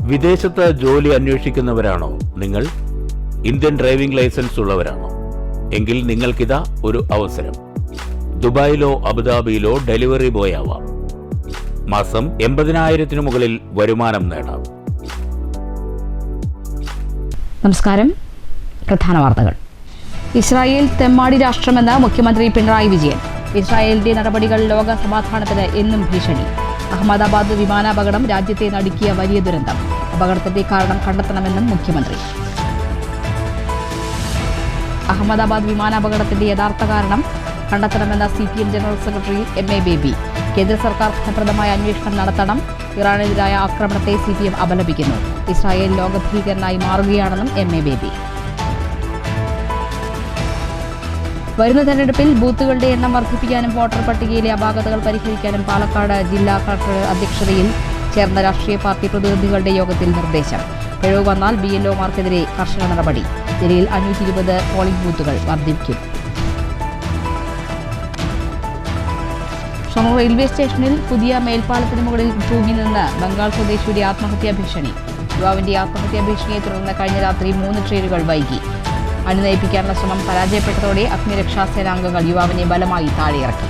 വിദേശത്ത് ജോലി അന്വേഷിക്കുന്നവരാണോ നിങ്ങൾ? ഇന്ത്യൻ ഡ്രൈവിംഗ് ലൈസൻസ് ഉള്ളവരാണോ? എങ്കിൽ നിങ്ങൾക്കിതാ ഒരു അവസരം. ദുബായിലോ അബുദാബിയിലോ ഡെലിവറി ബോയ് ആവാം. മാസം 80,000 മുകളിൽ വരുമാനം നേടാം. നമസ്കാരം. പ്രധാന വാർത്തകൾ. ഇസ്രായേൽ തെമ്മാടി രാഷ്ട്രമെന്ന് മുഖ്യമന്ത്രി പിണറായി വിജയൻ. ഇസ്രായേലിന്റെ നടപടികൾ ലോക സമാധാനത്തിന് എന്നും ഭീഷണി. അഹമ്മദാബാദ് വിമാനാപകടം രാജ്യത്തെ നടുക്കിയ വലിയ ദുരന്തം. അപകടത്തിന്റെ കാരണം കണ്ടെത്തണമെന്നും മുഖ്യമന്ത്രി. അഹമ്മദാബാദ് വിമാനാപകടത്തിന്റെ യഥാർത്ഥ കാരണം കണ്ടെത്തണമെന്ന CPM general secretary MA Baby. കേന്ദ്ര സർക്കാർ ഫലപ്രദമായ അന്വേഷണം നടത്തണം. ഇറാനെതിരായ ആക്രമണത്തെ CPM അപലപിക്കുന്നു. ഇസ്രായേൽ ലോകഭീകരനായി മാറുകയാണെന്നും MA ബേബി. വരുന്ന തെരഞ്ഞെടുപ്പിൽ ബൂത്തുകളുടെ എണ്ണം വർദ്ധിപ്പിക്കാനും വോട്ടർ പട്ടികയിലെ അപാകതകൾ പരിഹരിക്കാനും പാലക്കാട് ജില്ലാ കളക്ടർ അധ്യക്ഷതയിൽ ചേർന്ന രാഷ്ട്രീയ പാർട്ടി പ്രതിനിധികളുടെ യോഗത്തിൽ നിർദ്ദേശം. പിഴവ് വന്നാൽ BLOമാർക്കെതിരെ കർശന നടപടി. ജില്ലയിൽ 520 പോളിംഗ് ബൂത്തുകൾ വർദ്ധിപ്പിക്കും. ഷൊർണൂർ റെയിൽവേ സ്റ്റേഷനിൽ പുതിയ മേൽപ്പാലത്തിന് മുകളിൽ തൂങ്ങി നിന്ന് ബംഗാൾ സ്വദേശിയുടെ ആത്മഹത്യാ ഭീഷണി. യുവാവിന്റെ ആത്മഹത്യാ ഭീഷണിയെ തുടർന്ന് കഴിഞ്ഞ രാത്രി 3 ട്രെയിനുകൾ വൈകി. അണിനയിപ്പിക്കാനുള്ള ശ്രമം പരാജയപ്പെട്ടതോടെ അഗ്നിരക്ഷാ സേനാംഗങ്ങൾ യുവാവിനെ ബലമായി താഴെയിറക്കി.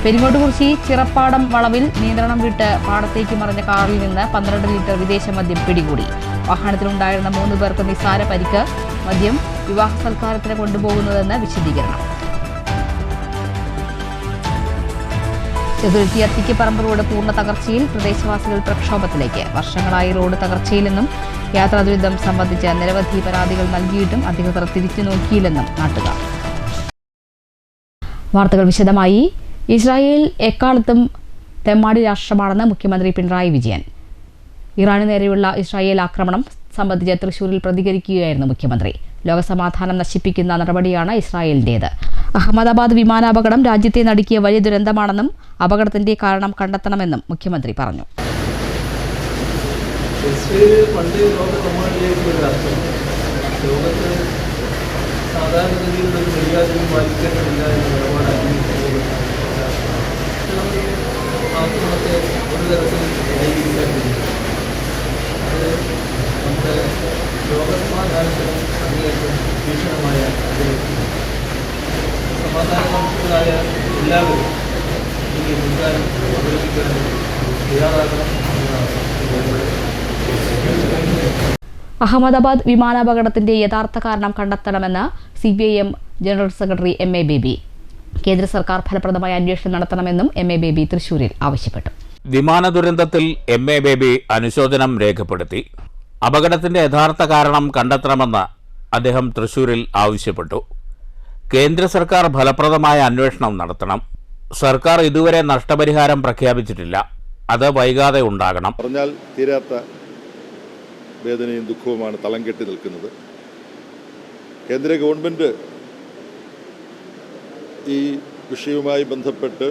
പെരിങ്ങോട്ടുകുറിശി ചിറപ്പാടം വളവിൽ നിയന്ത്രണം വിട്ട് പാടത്തേക്ക് മറിഞ്ഞ കാറിൽ നിന്ന് 12 ലിറ്റർ വിദേശ മദ്യം പിടികൂടി. വാഹനത്തിലുണ്ടായിരുന്ന 3 പേർക്ക് നിസ്സാര പരിക്ക്. മദ്യം വിവാഹ സൽക്കാരത്തിന് കൊണ്ടുപോകുന്നതെന്ന് വിശദീകരണം. ചെതുരുത്തി അത്തിക്കപ്പറമ്പ് റോഡ് പൂർണ്ണ തകർച്ചയിൽ. പ്രദേശവാസികൾ പ്രക്ഷോഭത്തിലേക്ക്. വർഷങ്ങളായി റോഡ് തകർച്ചയിലെന്നും യാത്രാ ദുരിതം സംബന്ധിച്ച് നിരവധി പരാതികൾ നൽകിയിട്ടും അധികൃതർ തിരിച്ചു നോക്കിയില്ലെന്നും നാട്ടുകാർ. വാർത്തകൾ വിശദമായി. ഇസ്രായേൽ എക്കാലത്തും തെമ്മാടി രാഷ്ട്രമാണെന്ന് മുഖ്യമന്ത്രി പിണറായി വിജയൻ. ഇറാന് നേരെയുള്ള ഇസ്രായേൽ ആക്രമണം സംബന്ധിച്ച് തൃശൂരിൽ പ്രതികരിക്കുകയായിരുന്നു മുഖ്യമന്ത്രി. ലോകസമാധാനം നശിപ്പിക്കുന്ന നടപടിയാണ് ഇസ്രായേലിന്റേത്. അഹമ്മദാബാദ് വിമാനാപകടം രാജ്യത്തെ നടുക്കിയ വലിയ ദുരന്തമാണെന്നും അപകടത്തിന്റെ കാരണം കണ്ടെത്തണമെന്നും മുഖ്യമന്ത്രി പറഞ്ഞു. പണ്ട് ലോകസമാധാനത്തിലേക്ക് രാഷ്ട്രം ലോകത്ത് സാധാരണഗതിയിലുള്ള മര്യാദയും പാലിക്കേണ്ടതില്ല എന്ന നിലപാട് അംഗീകരിക്കുന്നത് ആക്രമണത്തെ ഒരു തരത്തിൽ ന്യായീകരിക്കാൻ കഴിയും. അത് നമ്മുടെ ലോകസമാധാനത്തിന് അങ്ങേയറ്റം ഭീഷണമായ സമാധാനപക്ഷങ്ങളായ എല്ലാവരും ഈ മുൻകാലം അവലംബിക്കാനും തയ്യാറാകണം എന്നാണ്. അഹമ്മദാബാദ് വിമാനാപകടത്തിന്റെ യഥാർത്ഥ കാരണം കണ്ടെത്തണമെന്ന് CPIM general secretary MA Baby. കേന്ദ്ര സർക്കാർ ഫലപ്രദമായ അന്വേഷണം നടത്തണമെന്നും MA ബേബി തൃശൂരിൽ ആവശ്യപ്പെട്ടു. വിമാന ദുരന്തത്തിൽ MA ബേബി അനുശോചനം രേഖപ്പെടുത്തി. അപകടത്തിന്റെ യഥാർത്ഥ കാരണം കണ്ടെത്തണമെന്ന് അദ്ദേഹം തൃശൂരിൽ ആവശ്യപ്പെട്ടു. കേന്ദ്ര സർക്കാർ ഫലപ്രദമായ അന്വേഷണം നടത്തണം. സർക്കാർ ഇതുവരെ നഷ്ടപരിഹാരം പ്രഖ്യാപിച്ചിട്ടില്ല. അത് വൈകാതെ ഉണ്ടാകണം. പറഞ്ഞാൽ തീരാത്ത വേദനയും ദുഃഖവുമാണ് തളം കെട്ടി നിൽക്കുന്നത്. കേന്ദ്ര ഗവൺമെൻറ് ഈ വിഷയവുമായി ബന്ധപ്പെട്ട്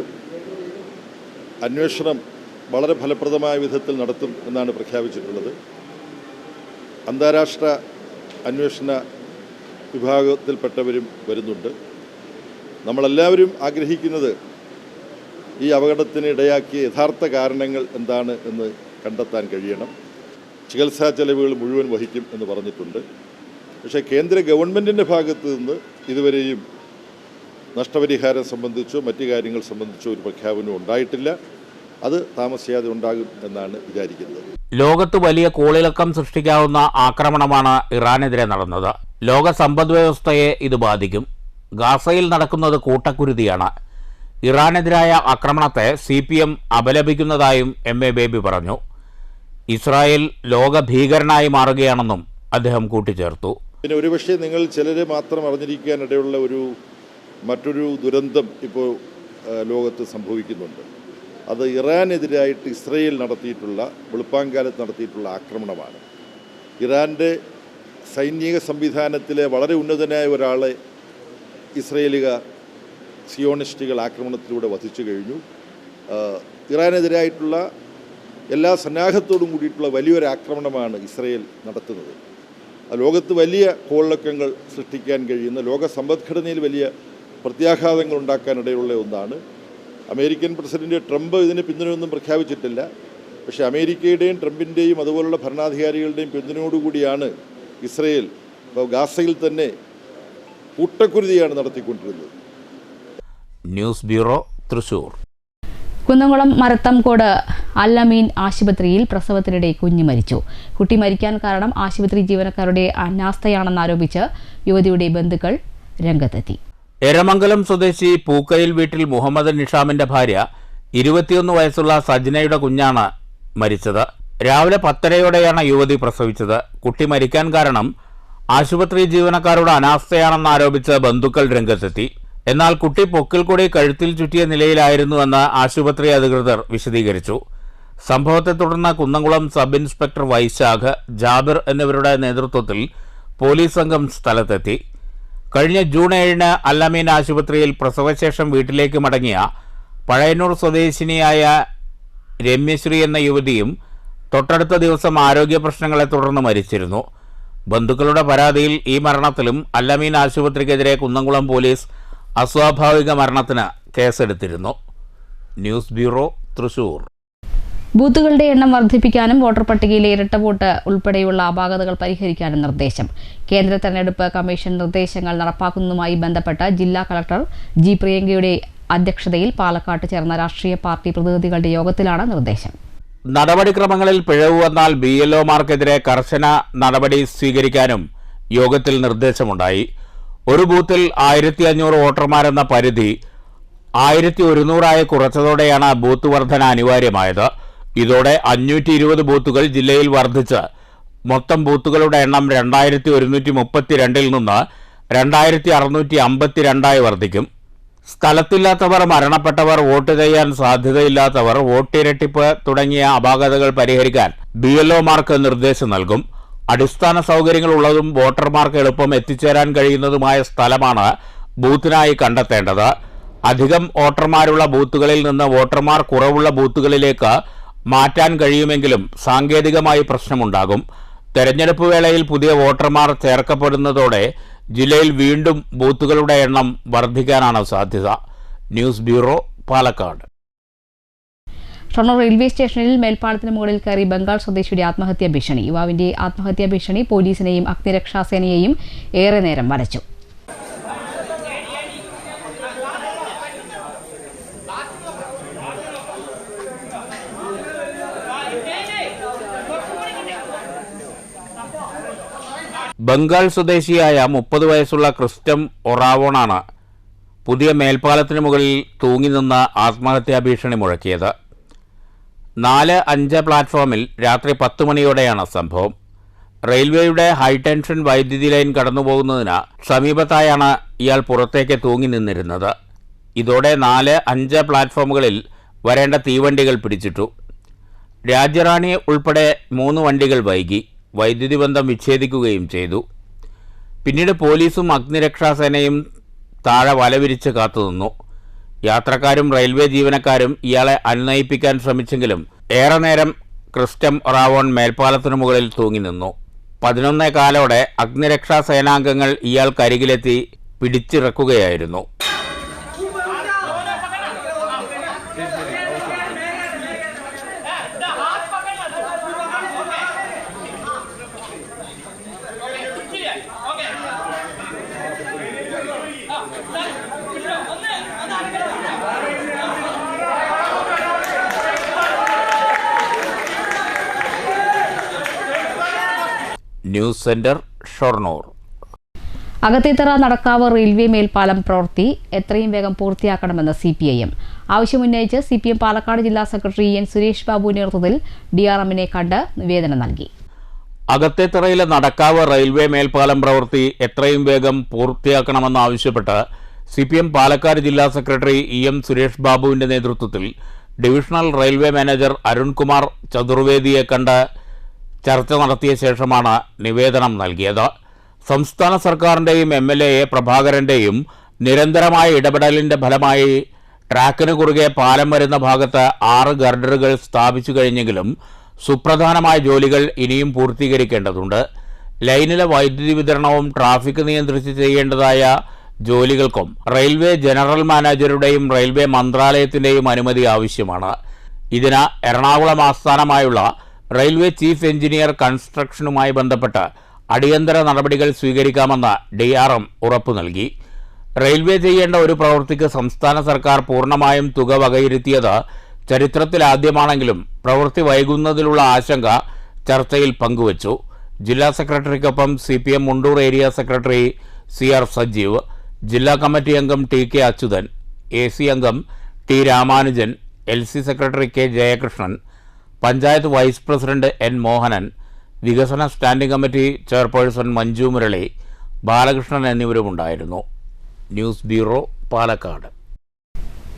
അന്വേഷണം വളരെ ഫലപ്രദമായ വിധത്തിൽ നടത്തും എന്നാണ് പ്രഖ്യാപിച്ചിട്ടുള്ളത്. അന്താരാഷ്ട്ര അന്വേഷണ വിഭാഗത്തിൽപ്പെട്ടവരും വരുന്നുണ്ട്. നമ്മളെല്ലാവരും ആഗ്രഹിക്കുന്നത് ഈ അപകടത്തിന് ഇടയാക്കിയ യഥാർത്ഥ കാരണങ്ങൾ എന്താണ് എന്ന് കണ്ടെത്താൻ കഴിയണം. ചികിത്സാ ചെലവുകൾ മുഴുവൻ വഹിക്കും എന്ന് പറഞ്ഞിട്ടുണ്ട്. പക്ഷേ കേന്ദ്ര ഗവൺമെൻറ്റിൻ്റെ ഭാഗത്ത് നിന്ന് ഇതുവരെയും നഷ്ടപരിഹാരം സംബന്ധിച്ചോ മറ്റു കാര്യങ്ങൾ സംബന്ധിച്ചോ ഒരു പ്രഖ്യാപനം ഉണ്ടായിട്ടില്ല. അത് താമസിയാതെ ഉണ്ടാകും എന്നാണ് വിചാരിക്കുന്നത്. ലോകത്ത് വലിയ കോളിളക്കം സൃഷ്ടിക്കാവുന്ന ആക്രമണമാണ് ഇറാനെതിരെ നടന്നത്. ലോക സമ്പദ്വ്യവസ്ഥയെ ഇത് ബാധിക്കും. ഗാസയിൽ നടക്കുന്നത് കൂട്ടക്കുരുതിയാണ്. ഇറാനെതിരായ ആക്രമണത്തെ CPM അപലപിക്കുന്നതായും MA ബേബി പറഞ്ഞു. ഇസ്രായേൽ ലോകഭീകരനായി മാറുകയാണെന്നും അദ്ദേഹം കൂട്ടിച്ചേർത്തു. പിന്നെ ഒരുപക്ഷെ നിങ്ങൾ ചിലരെ മാത്രം അറിഞ്ഞിരിക്കാനിടയുള്ള മറ്റൊരു ദുരന്തം ഇപ്പോൾ ലോകത്ത് സംഭവിക്കുന്നുണ്ട്. അത് ഇറാനെതിരായിട്ട് ഇസ്രായേൽ നടത്തിയിട്ടുള്ള വെളുപ്പാങ്കാലത്ത് നടത്തിയിട്ടുള്ള ആക്രമണമാണ്. ഇറാൻ്റെ സൈനിക സംവിധാനത്തിലെ വളരെ ഉന്നതനായ ഒരാളെ ഇസ്രായേലുകാർ സിയോണിസ്റ്റുകൾ ആക്രമണത്തിലൂടെ വധിച്ചു കഴിഞ്ഞു. ഇറാനെതിരായിട്ടുള്ള എല്ലാ സന്നാഹത്തോടും കൂടിയിട്ടുള്ള വലിയൊരു ആക്രമണമാണ് ഇസ്രായേൽ നടത്തുന്നത്. ലോകത്ത് വലിയ കോളിളക്കങ്ങൾ സൃഷ്ടിക്കാൻ കഴിയുന്ന, ലോക സമ്പദ്ഘടനയിൽ വലിയ പ്രത്യാഘാതങ്ങൾ ഉണ്ടാക്കാനിടയുള്ള ഒന്നാണ്. അമേരിക്കൻ പ്രസിഡന്റ് ട്രംപ് ഇതിന് പിന്തുണയൊന്നും പ്രഖ്യാപിച്ചിട്ടില്ല. പക്ഷേ അമേരിക്കയുടെയും ട്രംപിൻ്റെയും അതുപോലുള്ള ഭരണാധികാരികളുടെയും പിന്തുണയോടുകൂടിയാണ് ഇസ്രയേൽ ഇപ്പോൾ ഗാസയിൽ തന്നെ കൂട്ടക്കുരുതിയാണ് നടത്തിക്കൊണ്ടിരുന്നത്. News bureau, Thrissur. കുന്നംകുളം മരത്തംകോട് അൽ-അമീൻ ആശുപത്രിയിൽ പ്രസവത്തിനിടെ കുഞ്ഞ് മരിച്ചു. കുട്ടി മരിക്കാൻ കാരണം ആശുപത്രി ജീവനക്കാരുടെ അനാസ്ഥയാണെന്നാരോപിച്ച് യുവതിയുടെ ബന്ധുക്കൾ രംഗത്തെത്തി. എരമംഗലം സ്വദേശി പൂക്കയിൽ വീട്ടിൽ മുഹമ്മദ് നിഷാമിന്റെ ഭാര്യ 21 വയസ്സുള്ള സജ്നയുടെ കുഞ്ഞാണ് മരിച്ചത്. രാവിലെ 10:30യോടെയാണ് യുവതി പ്രസവിച്ചത്. കുട്ടി മരിക്കാൻ കാരണം ആശുപത്രി ജീവനക്കാരുടെ അനാസ്ഥയാണെന്നാരോപിച്ച് ബന്ധുക്കൾ രംഗത്തെത്തി. എന്നാൽ കുട്ടി പൊക്കിൽ കൂടി കഴുത്തിൽ ചുറ്റിയ നിലയിലായിരുന്നുവെന്ന് ആശുപത്രി അധികൃതർ വിശദീകരിച്ചു. സംഭവത്തെ തുടർന്ന് കുന്നംകുളം സബ് ഇൻസ്പെക്ടർ വൈശാഖ്, ജാബിർ എന്നിവരുടെ നേതൃത്വത്തിൽ പോലീസ് സംഘം സ്ഥലത്തെത്തി. കഴിഞ്ഞ ജൂൺ 7-ന് അൽ-അമീൻ ആശുപത്രിയിൽ പ്രസവശേഷം വീട്ടിലേക്ക് മടങ്ങിയ പഴയന്നൂർ സ്വദേശിനിയായ രമ്യശ്രീ എന്ന യുവതിയും തൊട്ടടുത്ത ദിവസം ആരോഗ്യ പ്രശ്നങ്ങളെ തുടർന്ന് മരിച്ചിരുന്നു. ബന്ധുക്കളുടെ പരാതിയിൽ ഈ മരണത്തിലും അൽ-അമീൻ ആശുപത്രിക്കെതിരെ കുന്നംകുളം പോലീസ് അസ്വാഭാവിക മരണത്തിന് കേസെടുത്തിരുന്നു. News bureau, Thrissur. ബൂത്തുകളുടെ എണ്ണം വർദ്ധിപ്പിക്കാനും വോട്ടർ പട്ടികയിലെ ഇരട്ട വോട്ട് ഉൾപ്പെടെയുള്ള അപാകതകൾ പരിഹരിക്കാനും നിർദ്ദേശം. കേന്ദ്ര തെരഞ്ഞെടുപ്പ് കമ്മീഷൻ നിർദ്ദേശങ്ങൾ നടപ്പാക്കുന്നതുമായി ബന്ധപ്പെട്ട് ജില്ലാ കളക്ടർ ജി പ്രിയങ്കയുടെ അധ്യക്ഷതയിൽ പാലക്കാട്ട് ചേർന്ന രാഷ്ട്രീയ പാർട്ടി പ്രതിനിധികളുടെ യോഗത്തിലാണ് നിർദ്ദേശം. നടപടിക്രമങ്ങളിൽ പിഴവ് വന്നാൽ BLOമാർക്കെതിരെ കർശന നടപടി സ്വീകരിക്കാനും യോഗത്തിൽ നിർദ്ദേശമുണ്ടായി. ഒരു ബൂത്തിൽ 1500 വോട്ടർമാരെന്ന പരിധി 1100 കുറച്ചതോടെയാണ് ബൂത്ത് വർധന അനിവാര്യമായത്. ഇതോടെ 520 ബൂത്തുകൾ ജില്ലയിൽ വർദ്ധിച്ച് മൊത്തം ബൂത്തുകളുടെ എണ്ണം 2132-ൽ നിന്ന് 2652 വർദ്ധിക്കും. സ്ഥലത്തില്ലാത്തവർ, മരണപ്പെട്ടവർ, വോട്ട് ചെയ്യാൻ സാധ്യതയില്ലാത്തവർ, വോട്ടിരട്ടിപ്പ് തുടങ്ങിയ അപാകതകൾ പരിഹരിക്കാൻ BLOമാർക്ക് നിർദ്ദേശം നൽകും. അടിസ്ഥാന സൗകര്യങ്ങൾ ഉള്ളതും വോട്ടർമാർക്ക് എളുപ്പം എത്തിച്ചേരാൻ കഴിയുന്നതുമായ സ്ഥലമാണ് ബൂത്തിനായി കണ്ടെത്തേണ്ടത്. അധികം വോട്ടർമാരുള്ള ബൂത്തുകളിൽ നിന്ന് വോട്ടർമാർ കുറവുള്ള ബൂത്തുകളിലേക്ക് മാറ്റാൻ കഴിയുമെങ്കിലും സാങ്കേതികമായി പ്രശ്നമുണ്ടാകും. തെരഞ്ഞെടുപ്പ് വേളയിൽ പുതിയ വോട്ടർമാർ ചേർക്കപ്പെടുന്നതോടെ ജില്ലയിൽ വീണ്ടും ബൂത്തുകളുടെ എണ്ണം വർദ്ധിക്കാനാണ് സാധ്യത. News bureau, Palakkad. Shoranur railway സ്റ്റേഷനിൽ മേൽപ്പാലത്തിന് മുകളിൽ കയറി ബംഗാൾ സ്വദേശിയുടെ ആത്മഹത്യാ ഭീഷണി. യുവാവിന്റെ ആത്മഹത്യാ ഭീഷണി പോലീസിനെയും അഗ്നിരക്ഷാസേനയെയും ഏറെ നേരം വലച്ചു. ബംഗാൾ സ്വദേശിയായ 30 വയസ്സുള്ള ക്രിസ്റ്റം ഒറാവോണാണ് പുതിയ മേൽപ്പാലത്തിന് മുകളിൽ തൂങ്ങി നിന്ന് ആത്മഹത്യാ ഭീഷണി മുഴക്കിയത്. 4-5 പ്ലാറ്റ്ഫോമിൽ രാത്രി 10 മണിയോടെയാണ് സംഭവം. റെയിൽവേയുടെ ഹൈടെൻഷൻ വൈദ്യുതി ലൈൻ കടന്നുപോകുന്നതിന് സമീപത്തായാണ് ഇയാൾ പുറത്തേക്ക് തൂങ്ങി നിന്നിരുന്നത്. ഇതോടെ 4-5 പ്ലാറ്റ്ഫോമുകളിൽ വരേണ്ട തീവണ്ടികൾ പിടിച്ചിട്ടു. രാജ്യറാണി ഉൾപ്പെടെ 3 വണ്ടികൾ വൈകി. വൈദ്യുതി ബന്ധം വിച്ഛേദിക്കുകയും ചെയ്തു. പിന്നീട് പോലീസും അഗ്നിരക്ഷാസേനയും താഴെ വലവിരിച്ച് കാത്തുനിന്നു. യാത്രക്കാരും റെയിൽവേ ജീവനക്കാരും ഇയാളെ അനുനയിപ്പിക്കാൻ ശ്രമിച്ചെങ്കിലും ഏറെ നേരം ക്രിസ്റ്റം ഒറാവോൺ മേൽപ്പാലത്തിനു മുകളിൽ തൂങ്ങി നിന്നു. 11:15 അഗ്നിരക്ഷാ സേനാംഗങ്ങൾ ഇയാൾക്കരികിലെത്തി പിടിച്ചിറക്കുകയായിരുന്നു. News centre, Shoranur. Akathethara Nadakkavu railway മേൽപ്പാലം പ്രവൃത്തി എത്രയും വേഗം പൂർത്തിയാക്കണമെന്ന് CPIM ആവശ്യമുന്നയിച്ച് CPM പാലക്കാട് ജില്ലാ സെക്രട്ടറി N സുരേഷ് ബാബു നേതൃത്വത്തിൽ DRMനെ കണ്ട് നിവേദനം നൽകി. അകത്തേത്തറയിലെ നടക്കാവ് റെയിൽവേ മേൽപ്പാലം പ്രവൃത്തി എത്രയും വേഗം പൂർത്തിയാക്കണമെന്നാവശ്യപ്പെട്ട് CPM പാലക്കാട് ജില്ലാ സെക്രട്ടറി EM സുരേഷ് ബാബുവിന്റെ നേതൃത്വത്തിൽ ഡിവിഷണൽ റെയിൽവേ മാനേജർ അരുൺകുമാർ ചതുർവേദിയെ കണ്ട് ചർച്ച നടത്തിയ ശേഷമാണ് നിവേദനം നൽകിയത്. സംസ്ഥാന സർക്കാരിൻ്റെയും MLA പ്രഭാകരൻ്റെയും നിരന്തരമായ ഇടപെടലിൻ്റെ ഫലമായി ട്രാക്കിന് കുറുകെ പാലം വരുന്ന ഭാഗത്ത് 6 ഗർഡറുകൾ സ്ഥാപിച്ചു കഴിഞ്ഞെങ്കിലും സുപ്രധാനമായ ജോലികൾ ഇനിയും പൂർത്തീകരിക്കേണ്ടതുണ്ട്. ലൈനിലെ വൈദ്യുതി വിതരണവും ട്രാഫിക് നിയന്ത്രിച്ച് ചെയ്യേണ്ടതായ ജോലികൾക്കും റെയിൽവേ ജനറൽ മാനേജറുടെയും റെയിൽവേ മന്ത്രാലയത്തിന്റെയും അനുമതി ആവശ്യമാണ്. ഇതിന് എറണാകുളം ആസ്ഥാനമായുള്ള റെയിൽവേ ചീഫ് എഞ്ചിനീയർ കൺസ്ട്രക്ഷനുമായി ബന്ധപ്പെട്ട് അടിയന്തര നടപടികൾ സ്വീകരിക്കാമെന്ന് DRM ഉറപ്പു നൽകി. റെയിൽവേ ചെയ്യേണ്ട ഒരു പ്രവൃത്തിക്ക് സംസ്ഥാന സർക്കാർ പൂർണ്ണമായും തുക വകയിരുത്തിയത് ചരിത്രത്തിലാദ്യമാണെങ്കിലും പ്രവൃത്തി വൈകുന്നതിലുള്ള ആശങ്ക ചർച്ചയിൽ പങ്കുവച്ചു. ജില്ലാ സെക്രട്ടറിക്കൊപ്പം CPM Mundur area secretary CR Sajeev, ജില്ലാ കമ്മിറ്റി അംഗം TK അച്യുതൻ, AC അംഗം T Ramanujan, LC secretary K Jayakrishnan, panchayat vice president N Mohanan, വികസന standing committee chairperson Manju Murali, Balakrishnan എന്നിവരുമുണ്ടായിരുന്നു. News bureau, Palakkad.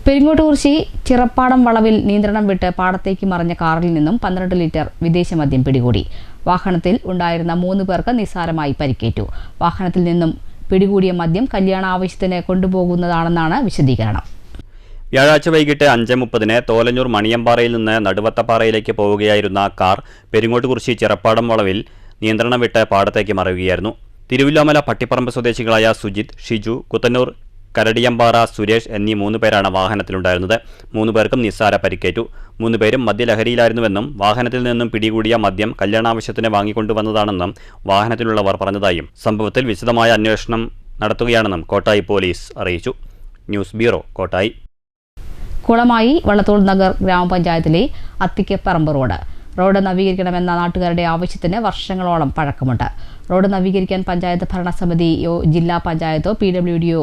പെരിങ്ങോട്ടുകുറിശി ചിറപ്പാടം വളവിൽ നിയന്ത്രണം വിട്ട് പാടത്തേക്ക് മറിഞ്ഞ കാറിൽ നിന്നും 12 ലിറ്റർ വിദേശ മദ്യം പിടികൂടി. വാഹനത്തിൽ ഉണ്ടായിരുന്ന 3 പേർക്ക് നിസ്സാരമായി പരിക്കേറ്റു. വാഹനത്തിൽ നിന്നും പിടികൂടിയ മദ്യം കല്യാണ ആവശ്യത്തിന് കൊണ്ടുപോകുന്നതാണെന്നാണ് വിശദീകരണം. വ്യാഴാഴ്ച വൈകിട്ട് 5:30 തോലഞ്ഞൂർ മണിയമ്പാറയിൽ നിന്ന് നടുവത്തപ്പാറയിലേക്ക് പോവുകയായിരുന്ന കാർ പെരിങ്ങോട്ടുകുറിശി ചിറപ്പാടം വളവിൽ നിയന്ത്രണം വിട്ട് പാടത്തേക്ക് മറിയുകയായിരുന്നു. തിരുവില്ലാമല പട്ടിപ്പറമ്പ് സ്വദേശികളായ സുജിത്, ഷിജു, കുത്തന്നൂർ കരടിയമ്പാറ സുരേഷ് എന്നീ 3 പേരാണ് വാഹനത്തിലുണ്ടായിരുന്നത്. 3 പേർക്കും നിസ്സാര പരിക്കേറ്റു. 3 പേരും മദ്യലഹരിയിലായിരുന്നുവെന്നും വാഹനത്തിൽ നിന്നും പിടികൂടിയ മദ്യം കല്യാണാവശ്യത്തിന് വാങ്ങിക്കൊണ്ടുവന്നതാണെന്നും വാഹനത്തിലുള്ളവർ പറഞ്ഞതായും സംഭവത്തിൽ വിശദമായ അന്വേഷണം നടത്തുകയാണെന്നും കോട്ടായി പോലീസ് അറിയിച്ചു. News bureau, Kottayi. കുളമായി വള്ളത്തോൾ നഗർ ഗ്രാമപഞ്ചായത്തിലെ അത്തിക്കപ്പറമ്പ് റോഡ് നവീകരിക്കണമെന്ന നാട്ടുകാരുടെ ആവശ്യത്തിന് വർഷങ്ങളോളം പഴക്കമുണ്ട്. റോഡ് നവീകരിക്കാൻ പഞ്ചായത്ത് ഭരണസമിതിയോ ജില്ലാ പഞ്ചായത്തോ PWDയോ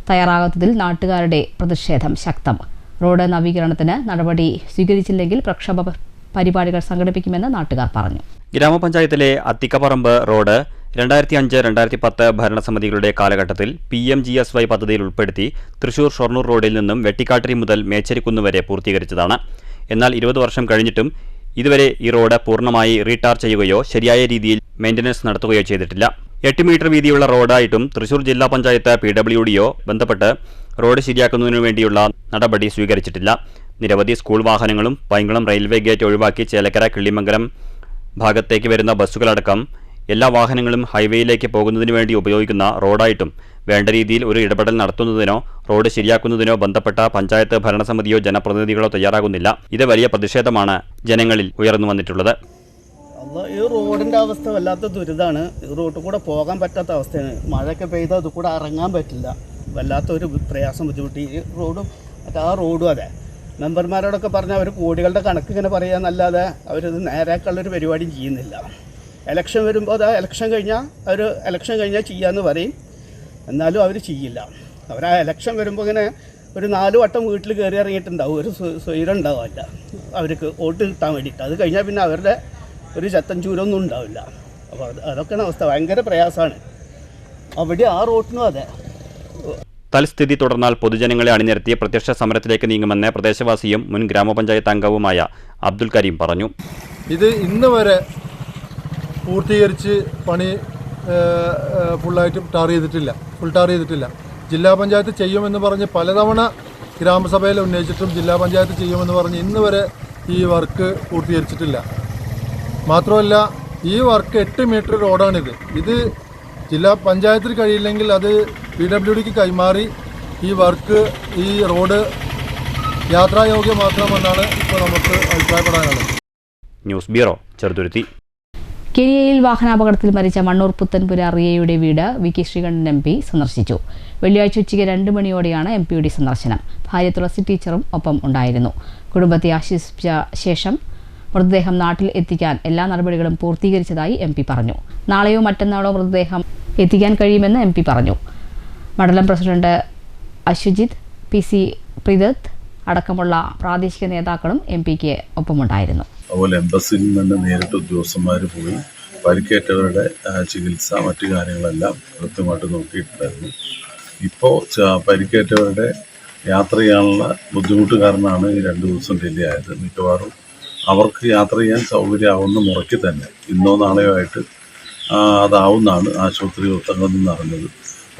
തയ്യാറാകാത്തതിൽ നാട്ടുകാരുടെ പ്രതിഷേധം ശക്തം. റോഡ് നവീകരണത്തിന് നടപടി സ്വീകരിച്ചില്ലെങ്കിൽ പ്രക്ഷോഭ പരിപാടികൾ സംഘടിപ്പിക്കുമെന്ന് നാട്ടുകാർ പറഞ്ഞു. ഗ്രാമപഞ്ചായത്തിലെ അത്തിക്കപ്പറമ്പ് റോഡ് 2005-2010 ഭരണസമിതികളുടെ കാലഘട്ടത്തിൽ PMGSY പദ്ധതിയിൽ ഉൾപ്പെടുത്തി തൃശൂർ ഷൊർണൂർ റോഡിൽ നിന്നും വെട്ടിക്കാട്ടിരി മുതൽ മേച്ചരിക്കുന്ന് വരെ പൂർത്തീകരിച്ചതാണ്. എന്നാൽ 20 വർഷം കഴിഞ്ഞിട്ടും ഇതുവരെ ഈ റോഡ് പൂർണ്ണമായി റീടാർ ചെയ്യുകയോ ശരിയായ രീതിയിൽ മെയിൻ്റനൻസ് നടത്തുകയോ ചെയ്തിട്ടില്ല. 8 മീറ്റർ വീതിയുള്ള റോഡായിട്ടും തൃശൂർ ജില്ലാ പഞ്ചായത്ത് PWDയോ ബന്ധപ്പെട്ട് റോഡ് ശരിയാക്കുന്നതിനു വേണ്ടിയുള്ള നടപടി സ്വീകരിച്ചിട്ടില്ല. നിരവധി സ്കൂൾ വാഹനങ്ങളും പൈങ്കുളം റെയിൽവേ ഗേറ്റ് ഒഴിവാക്കി ചേലക്കര കിള്ളിമംഗലം ഭാഗത്തേക്ക് വരുന്ന ബസ്സുകളടക്കം എല്ലാ വാഹനങ്ങളും ഹൈവേയിലേക്ക് പോകുന്നതിനു വേണ്ടി ഉപയോഗിക്കുന്ന റോഡായിട്ടും വേണ്ട രീതിയിൽ ഒരു ഇടപെടൽ നടത്തുന്നതിനോ റോഡ് ശരിയാക്കുന്നതിനോ ബന്ധപ്പെട്ട പഞ്ചായത്ത് ഭരണസമിതിയോ ജനപ്രതിനിധികളോ തയ്യാറാകുന്നില്ല. ഇത് വലിയ പ്രതിഷേധമാണ് ജനങ്ങളിൽ ഉയർന്നു വന്നിട്ടുള്ളത്. ഈ റോഡിൻ്റെ അവസ്ഥ വല്ലാത്ത ദുരിതമാണ്. ഈ റോഡിൽ കൂടെ പോകാൻ പറ്റാത്ത അവസ്ഥയാണ്. മഴയൊക്കെ പെയ്താൽ അത് കൂടെ ഇറങ്ങാൻ പറ്റില്ല. വല്ലാത്തൊരു പ്രയാസം, ബുദ്ധിമുട്ടി. ഈ റോഡും ആ റോഡും അതെ. മെമ്പർമാരോടൊക്കെ പറഞ്ഞാൽ അവർ കോടികളുടെ കണക്ക് ഇങ്ങനെ പറയാന്നല്ലാതെ അവരിത് നേരാക്കുള്ളൊരു പരിപാടിയും ചെയ്യുന്നില്ല. ഇലക്ഷൻ വരുമ്പോൾ അത് ഇലക്ഷൻ കഴിഞ്ഞാൽ ചെയ്യാമെന്ന് പറയും, എന്നാലും അവർ ചെയ്യില്ല. അവർ ആ ഇലക്ഷൻ വരുമ്പോൾ ഇങ്ങനെ ഒരു 4 വട്ടം വീട്ടിൽ കയറി ഇറങ്ങിയിട്ടുണ്ടാവും. ഒരു സ്വൈരം ഉണ്ടാവില്ല അവർക്ക് വോട്ട് കിട്ടാൻ വേണ്ടിയിട്ട്. അത് കഴിഞ്ഞാൽ പിന്നെ അവരുടെ ഒരു ചത്തൻ ചൂരൊന്നും ഉണ്ടാവില്ല. അപ്പോൾ അതൊക്കെയാണ് അവസ്ഥ. ഭയങ്കര പ്രയാസമാണ് അവിടെ. ആ റോഡിനും അതെ. തൽസ്ഥിതി തുടർന്നാൽ പൊതുജനങ്ങളെ അണിനിരത്തി പ്രത്യക്ഷ സമരത്തിലേക്ക് നീങ്ങുമെന്ന് പ്രദേശവാസിയും മുൻ ഗ്രാമപഞ്ചായത്ത് അംഗവുമായ അബ്ദുൽ കരീം പറഞ്ഞു. ഇത് ഇന്ന് വരെ പൂർത്തീകരിച്ച് പണി ഫുൾ ടാർ ചെയ്തിട്ടില്ല. ജില്ലാ പഞ്ചായത്ത് ചെയ്യുമെന്ന് പറഞ്ഞ് പലതവണ ഗ്രാമസഭയിൽ ഉന്നയിച്ചിട്ടും ജില്ലാ പഞ്ചായത്ത് ചെയ്യുമെന്ന് പറഞ്ഞ് ഇന്ന് വരെ ഈ വർക്ക് പൂർത്തീകരിച്ചിട്ടില്ല. മാത്രമല്ല, ഈ വർക്ക് 8 മീറ്റർ റോഡാണിത്. ഇത് ജില്ലാ പഞ്ചായത്തിന് കഴിയില്ലെങ്കിൽ അത് PWDക്ക് കൈമാറി ഈ വർക്ക്, ഈ റോഡ് യാത്രായോഗ്യമാക്കണമെന്നാണ് ഇപ്പോൾ നമുക്ക് അഭിപ്രായപ്പെടാനുള്ളത്. News bureau, Cheruthuruthy. കെനിയയിൽ വാഹനാപകടത്തിൽ മരിച്ച മണ്ണൂർ പുത്തൻപുര റിയയുടെ വീട് VK ശ്രീകണ്ഠൻ MP സന്ദർശിച്ചു. വെള്ളിയാഴ്ച ഉച്ചയ്ക്ക് 2 മണിയോടെയാണ് MPയുടെ സന്ദർശനം. ഭാര്യ തുളസി ടീച്ചറും ഒപ്പം ഉണ്ടായിരുന്നു. കുടുംബത്തെ ആശ്വസിപ്പിച്ച ശേഷം മൃതദേഹം നാട്ടിൽ എത്തിക്കാൻ എല്ലാ നടപടികളും പൂർത്തീകരിച്ചതായി MP പറഞ്ഞു. നാളെയോ മറ്റന്നാളോ മൃതദേഹം എത്തിക്കാൻ കഴിയുമെന്ന് MP പറഞ്ഞു. മണ്ഡലം പ്രസിഡന്റ് അശ്വജിത്, PC പ്രിദത്ത് അടക്കമുള്ള പ്രാദേശിക നേതാക്കളും MPക്ക് ഒപ്പമുണ്ടായിരുന്നു. അതുപോലെ എംബസിയിൽ നിന്ന് നേരിട്ട് ഉദ്യോഗസ്ഥന്മാർ പോയി പരിക്കേറ്റവരുടെ ചികിത്സ മറ്റു കാര്യങ്ങളെല്ലാം കൃത്യമായിട്ട് നോക്കിയിട്ടുണ്ടായിരുന്നു. ഇപ്പോൾ പരിക്കേറ്റവരുടെ യാത്ര ചെയ്യാനുള്ള ബുദ്ധിമുട്ട് കാരണമാണ് ഈ 2 ദിവസം ഡിലേ ആയത്. മിക്കവാറും അവർക്ക് യാത്ര ചെയ്യാൻ സൗകര്യമാവുന്ന മുറയ്ക്ക് തന്നെ ഇന്നോ നാളെയോ ആയിട്ട് അതാവുന്നതാണ് ആശുപത്രി വൃത്തങ്ങളിൽ നിന്ന് അറിഞ്ഞത്.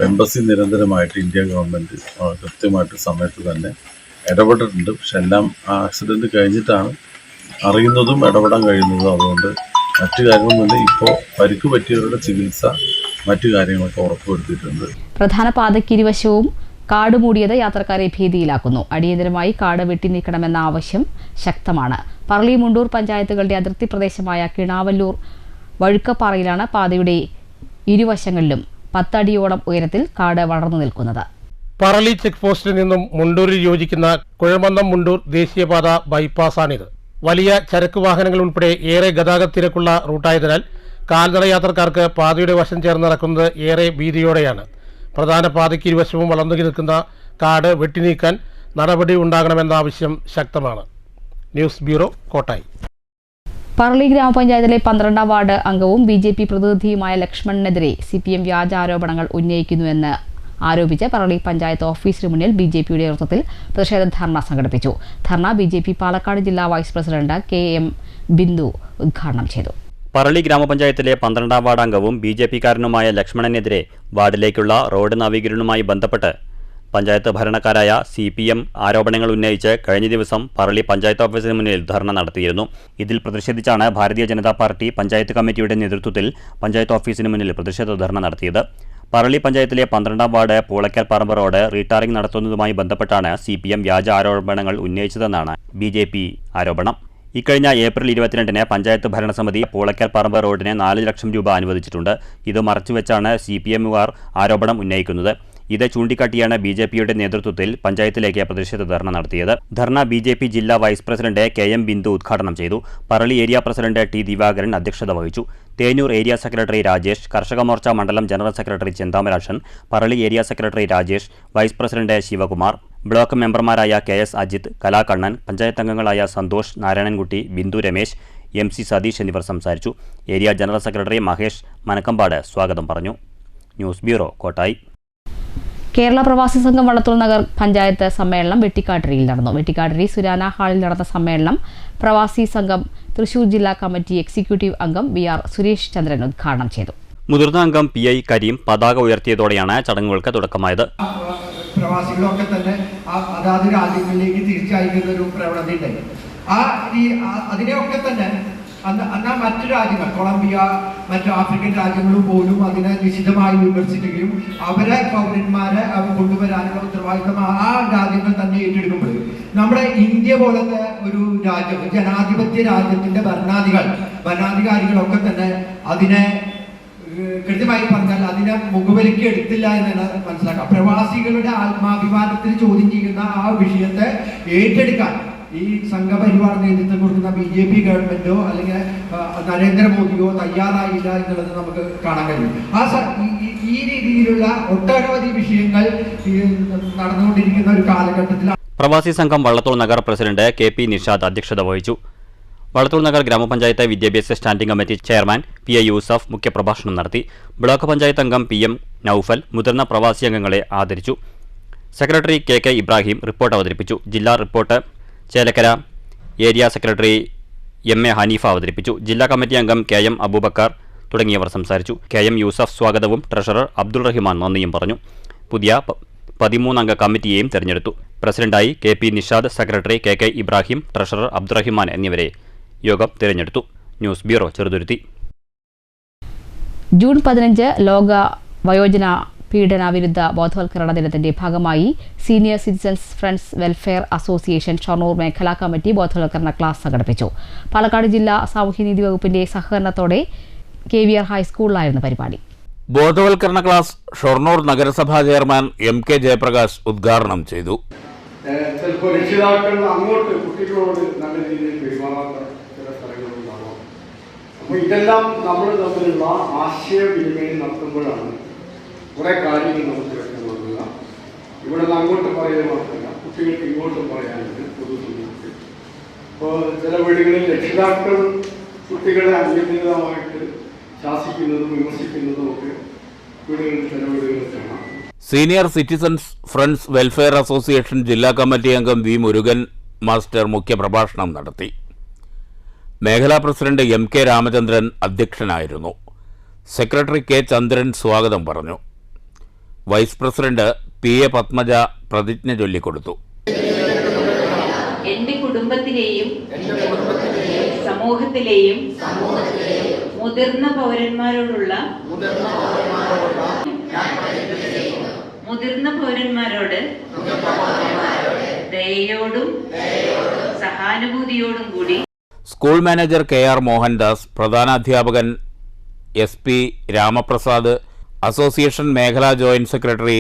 എംബസി നിരന്തരമായിട്ട് ഇന്ത്യ ഗവൺമെൻറ് കൃത്യമായിട്ട് സമയത്ത് തന്നെ ഇടപെട്ടിട്ടുണ്ട്. പക്ഷെ എല്ലാം ആക്സിഡൻറ്റ് കഴിഞ്ഞിട്ടാണ് അറിയുന്നതും ഇടപെടാൻ കഴിയുന്നതും. അതുകൊണ്ട് മറ്റു കാര്യങ്ങളൊന്നുമില്ല. ഇപ്പോൾ പരിക്ക് പറ്റിയവരുടെ ചികിത്സ മറ്റു കാര്യങ്ങളൊക്കെ ഉറപ്പുവരുത്തിയിട്ടുണ്ട്. പ്രധാന പാതയ്ക്ക് ഇരുവശവും കാട് മൂടിയത് യാത്രക്കാരെ ഭീതിയിലാക്കുന്നു. അടിയന്തരമായി കാട് വെട്ടിനീക്കണമെന്ന ആവശ്യം ശക്തമാണ്. പറളി മുണ്ടൂർ പഞ്ചായത്തുകളുടെ അതിർത്തി പ്രദേശമായ കിണാവല്ലൂർ വഴുക്കപ്പാറയിലാണ് പാതയുടെ ഇരുവശങ്ങളിലും 10 അടിയോളം ഉയരത്തിൽ കാട് വളർന്നു നിൽക്കുന്നത്. പറളി ചെക്ക് പോസ്റ്റിൽ നിന്നും മുണ്ടൂരിൽ യോജിക്കുന്ന കുഴമന്നം മുണ്ടൂർ ദേശീയപാത ബൈപ്പാസാണിത്. വലിയ ചരക്ക് വാഹനങ്ങൾ ഉൾപ്പെടെ ഏറെ ഗതാഗത തിരക്കുള്ള റൂട്ടായതിനാൽ കാൽനട യാത്രക്കാർക്ക് പാതയുടെ വശം ചേർന്ന് നടക്കുന്നത് ഏറെ ഭീതിയോടെയാണ്. പ്രധാന പാതയ്ക്ക് ഇരുവശവും വളർന്നു നിൽക്കുന്ന കാട് വെട്ടിനീക്കാൻ നടപടി ഉണ്ടാകണമെന്ന ആവശ്യം ശക്തമാണ്. News bureau, Kottayi. പറളി ഗ്രാമപഞ്ചായത്തിലെ 12ാം വാർഡ് അംഗവും BJP പ്രതിനിധിയുമായ ലക്ഷ്മണനെതിരെ CPM വ്യാജ ആരോപണങ്ങൾ ഉന്നയിക്കുന്നുവെന്ന് ആരോപിച്ച് പറളി പഞ്ചായത്ത് ഓഫീസിന് മുന്നിൽ BJPയുടെ നേതൃത്വത്തിൽ പ്രതിഷേധ ധർണ സംഘടിപ്പിച്ചു. ധർണ BJP പാലക്കാട് ജില്ലാ വൈസ് പ്രസിഡന്റ് KM ബിന്ദു ഉദ്ഘാടനം ചെയ്തു. പറളി ഗ്രാമപഞ്ചായത്തിലെ 12ാം വാർഡ് അംഗവും BJPക്കാരനുമായ ലക്ഷ്മണനെതിരെ വാർഡിലേക്കുള്ള റോഡ് നവീകരണവുമായി ബന്ധപ്പെട്ട് പഞ്ചായത്ത് ഭരണക്കാരായ CPM ആരോപണങ്ങൾ ഉന്നയിച്ച് കഴിഞ്ഞ ദിവസം പറളി പഞ്ചായത്ത് ഓഫീസിന് മുന്നിൽ ധർണ നടത്തിയിരുന്നു. ഇതിൽ പ്രതിഷേധിച്ചാണ് ഭാരതീയ ജനതാ പാർട്ടി പഞ്ചായത്ത് കമ്മിറ്റിയുടെ നേതൃത്വത്തിൽ പഞ്ചായത്ത് ഓഫീസിന് മുന്നിൽ പ്രതിഷേധ ധർണ നടത്തിയത്. പറളി പഞ്ചായത്തിലെ 12ാം വാർഡ് പൂളക്കൽ പറമ്പ് റോഡ് റീടാറിംഗ് നടത്തുന്നതുമായി ബന്ധപ്പെട്ടാണ് CPM വ്യാജ ആരോപണങ്ങൾ ഉന്നയിച്ചതെന്നാണ് BJP ആരോപണം. ഇക്കഴിഞ്ഞ ഏപ്രിൽ 22-ന് പഞ്ചായത്ത് ഭരണസമിതി പൂളക്കൽ പറമ്പ് റോഡിന് 4 ലക്ഷം രൂപ അനുവദിച്ചിട്ടുണ്ട്. ഇത് മറച്ചുവെച്ചാണ് CPMകാർ ആരോപണം ഉന്നയിക്കുന്നത്. ഇത് ചൂണ്ടിക്കാട്ടിയാണ് BJPയുടെ നേതൃത്വത്തിൽ പഞ്ചായത്തിലേക്ക് പ്രതിഷേധ ധർണ നടത്തിയത്. ധർണ BJP ജില്ലാ വൈസ് പ്രസിഡന്റ് KM ബിന്ദു ഉദ്ഘാടനം ചെയ്തു. Parali area president T Divakaran അധ്യക്ഷത വഹിച്ചു. തേനൂർ ഏരിയ സെക്രട്ടറി രാജേഷ്, കർഷക മോർച്ച മണ്ഡലം general secretary Chenthamarakshan, Parali area secretary Rajesh, vice president Sivakumar, block മെമ്പർമാരായ KS അജിത്, കലാകണ്ണൻ, പഞ്ചായത്ത് അംഗങ്ങളായ സന്തോഷ്, നാരായണൻകുട്ടി, ബിന്ദു രമേശ്, MC സതീഷ് എന്നിവർ സംസാരിച്ചു. Area general secretary Mahesh Manakkampad സ്വാഗതം പറഞ്ഞു. News bureau, Kottayi. കേരള പ്രവാസി സംഘം വള്ളത്തോൾ നഗർ പഞ്ചായത്ത് സമ്മേളനം വെട്ടിക്കാട്ടരിയിൽ നടന്നു. വെട്ടിക്കാട്ടരി സുരാന ഹാളിൽ നടന്ന സമ്മേളനം പ്രവാസി സംഘം തൃശൂർ ജില്ലാ കമ്മിറ്റി എക്സിക്യൂട്ടീവ് അംഗം VR സുരേഷ് ചന്ദ്രൻ ഉദ്ഘാടനം ചെയ്തു. മുതിർന്ന അംഗം PI കരീം പതാക ഉയർത്തിയതോടെയാണ് ചടങ്ങുകൾക്ക് തുടക്കമായത്. പ്രവാസികളൊക്കെ തന്നെ അതാത് രാജ്യങ്ങളിലേക്ക് തിരിച്ചയക്കുന്ന ഒരു പ്രവണതയുണ്ട്. അതിനെയൊക്കെ തന്നെ എന്നാൽ മറ്റു രാജ്യങ്ങൾ, കൊളംബിയ, മറ്റു ആഫ്രിക്കൻ രാജ്യങ്ങളും പോലും അതിനെ നിശിതമായി വിമർശിക്കുകയും അവരെ പൗരന്മാരെ കൊണ്ടുവരാനുള്ള ഉത്തരവാദിത്തം ആ രാജ്യങ്ങൾ തന്നെ ഏറ്റെടുക്കുമ്പോൾ നമ്മുടെ ഇന്ത്യ പോലത്തെ ഒരു രാജ്യം, ജനാധിപത്യ രാജ്യത്തിന്റെ ഭരണാധികാരികളൊക്കെ തന്നെ അതിനെ കൃത്യമായി പറഞ്ഞാൽ അതിനെ മുഖവിലേക്ക് എടുത്തില്ല എന്നാണ് മനസ്സിലാക്കാം. പ്രവാസികളുടെ ആത്മാഭിമാനത്തിന് ചോദ്യം ചെയ്യുന്ന ആ വിഷയത്തെ ഏറ്റെടുക്കാൻ ഈ സംഘപരിവാർ നേതൃത്വം കൊടുക്കുന്ന BJP ഗവൺമെന്റോ അല്ലെങ്കിൽ നരേന്ദ്രമോദിയോ തയ്യാറായില്ല എന്നുള്ളത് നമുക്ക് കാണാൻ കഴിയും. ഈ രീതിയിലുള്ള ഒട്ടനവധി വിഷയങ്ങൾ നടന്നുകൊണ്ടിരിക്കുന്ന ഒരു കാലഘട്ടത്തിൽ പ്രവാസി സംഘം വള്ളത്തോൾ നഗർ പ്രസിഡന്റ് KP നിഷാദ് അധ്യക്ഷത വഹിച്ചു. വള്ളത്തോൾ നഗർ ഗ്രാമപഞ്ചായത്ത് വിദ്യാഭ്യാസ standing committee chairman PI Yusuf മുഖ്യപ്രഭാഷണം നടത്തി. ബ്ലോക്ക് പഞ്ചായത്ത് അംഗം PM നൌഫൽ മുതിർന്ന പ്രവാസി അംഗങ്ങളെ ആദരിച്ചു. സെക്രട്ടറി KK ഇബ്രാഹിം റിപ്പോർട്ട് അവതരിപ്പിച്ചു. ജില്ലാ report Chelakkara area secretary MA Hanifa അവതരിപ്പിച്ചു. ജില്ലാ കമ്മിറ്റി അംഗം KM അബൂബക്കർ തുടങ്ങിയവർ സംസാരിച്ചു. KM യൂസഫ് സ്വാഗതവും ട്രഷറർ അബ്ദുൾ റഹിമാൻ നന്ദിയും പറഞ്ഞു. പുതിയ 13 അംഗ കമ്മിറ്റിയെയും തെരഞ്ഞെടുത്തു. പ്രസിഡന്റായി KP Nishad, secretary KK Ibrahim, treasurer Abdurahiman എന്നിവരെ യോഗം തിരഞ്ഞെടുത്തു. News bureau, Cheruthuruthy. ജൂൺ 15 ലോക വയോജന പീഡന വിരുദ്ധ ബോധവൽക്കരണ ദിനത്തിന്റെ ഭാഗമായി senior citizens friends welfare association Shoranur മേഖലാ കമ്മിറ്റി ബോധവൽക്കരണ ക്ലാസ് സംഘടിപ്പിച്ചു. പാലക്കാട് ജില്ലാ സാമൂഹ്യനീതി വകുപ്പിന്റെ സഹകരണത്തോടെ KVR ഹൈസ്കൂളിലായിരുന്നു പരിപാടി. ബോധവൽക്കരണ ക്ലാസ് ഷൊർണൂർ നഗരസഭാ ചെയർമാൻ MK ജയപ്രകാശ് ഉദ്ഘാടനം ചെയ്തു. ചിലപ്പോൾ രക്ഷിതാക്കൾ അങ്ങോട്ട് കുട്ടികളോട് നല്ല രീതിയിൽ പെരുമാറാത്ത ചില സ്ഥലങ്ങളുണ്ടാവാം. അപ്പോൾ ഇതെല്ലാം നമ്മൾ തമ്മിലുള്ള ആശയവിനിമയം നടത്തുമ്പോഴാണ് കുറേ കാര്യങ്ങൾ നമുക്ക് വ്യക്തമാക്കുക. ഇവിടെ നിന്ന് അങ്ങോട്ട് പറയുക മാത്രമല്ല, കുട്ടികൾക്ക് ഇങ്ങോട്ടും പറയാനുണ്ട് പൊതുസമൂഹത്തിൽ. ഇപ്പോൾ ചില വീടുകളിൽ രക്ഷിതാക്കൾ കുട്ടികളെ അന്യതമായിട്ട് ശാസിക്കുന്നതും വിമർശിക്കുന്നതും ഒക്കെ വീടുകളിൽ ചില വീടുകളിൽ കാണാം. Senior citizens friends welfare association ജില്ലാ കമ്മിറ്റി അംഗം V മുരുകൻ മാസ്റ്റർ മുഖ്യപ്രഭാഷണം നടത്തി. മേഖലാ പ്രസിഡന്റ് MK രാമചന്ദ്രൻ അധ്യക്ഷനായിരുന്നു. സെക്രട്ടറി K ചന്ദ്രൻ സ്വാഗതം പറഞ്ഞു. വൈസ് പ്രസിഡന്റ് PA പത്മജ പ്രതിജ്ഞ ചൊല്ലിക്കൊടുത്തു. എന്റെ കുടുംബത്തിലെയും സമൂഹത്തിലെയും മുതിർന്ന പൗരന്മാരോട് ദയയോടും സഹാനുഭൂതിയോടും കൂടി സ്കൂൾ മാനേജർ KR മോഹൻദാസ്, പ്രധാനാധ്യാപകൻ SP രാമപ്രസാദ്, അസോസിയേഷൻ മേഖലാ ജോയിന്റ് സെക്രട്ടറി